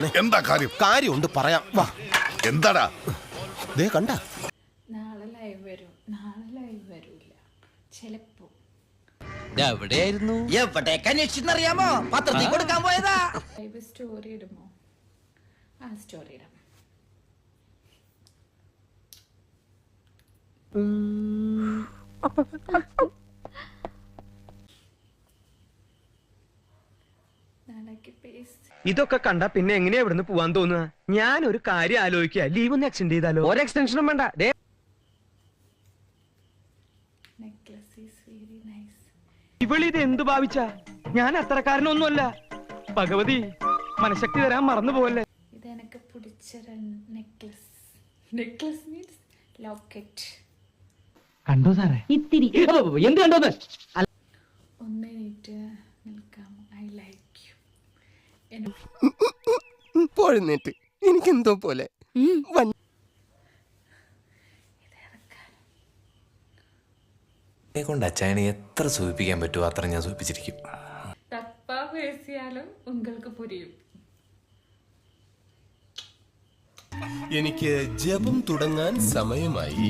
എന്താ കാര്യം? കാര്യമുണ്ട് പറയാം. വാ. എന്താടാ? ദേ കണ്ട. നാളെ ലൈവ് വരൂല ചിലപ്പോ. എവിടെയായിരുന്നു? എവിടേക്ക് അന്വേഷിച്ചെന്നറിയാമോ? പത്രത്തിൽ കൊടുക്കാൻ പോയതാ. ലൈവ് സ്റ്റോറി ഇടുമോ? ആ സ്റ്റോറി ഇടാം. ഇതൊക്കെ കണ്ടാ പിന്നെ എങ്ങനെയാ ഇവിടുന്ന് പോവാൻ തോന്നുക? ഞാൻ ഒരു കാര്യം ആലോചിക്കുക, ലീവ് ഒന്ന് എക്സ്റ്റെൻഡ് ചെയ്താലോ? ഒരു എക്സ്റ്റൻഷനും വേണ്ട. ഇവളിത് എന്ത് ഭാവിച്ചാ? ഞാൻ അത്രക്കാരനൊന്നുമല്ല. ഭഗവതി മനഃശക്തി തരാൻ മറന്നു പോവല്ലേ. ഇത് എനിക്ക് പിടിച്ച നെക്ലസ് മീൻസ് ലോക്കറ്റ്. കണ്ടോ സാറേ? ഇത്തിരി എന്ത് കണ്ടോന്ന്? ഒന്നെണീറ്റ് നിൽക്കാമോ? I like you. പോഴുന്നേറ്റ് എനിക്കെന്തോ പോലെ. കൊണ്ട് അച്ചായനെ എത്ര സൂചിപ്പിക്കാൻ പറ്റുമോ അത്ര ഞാൻ സൂചിപ്പിച്ചിരിക്കും. തപ്പാ പേസിയാലും ഉങ്ങൾക്ക് പുരിയും. എനിക്ക് ജപം തുടങ്ങാൻ സമയമായി.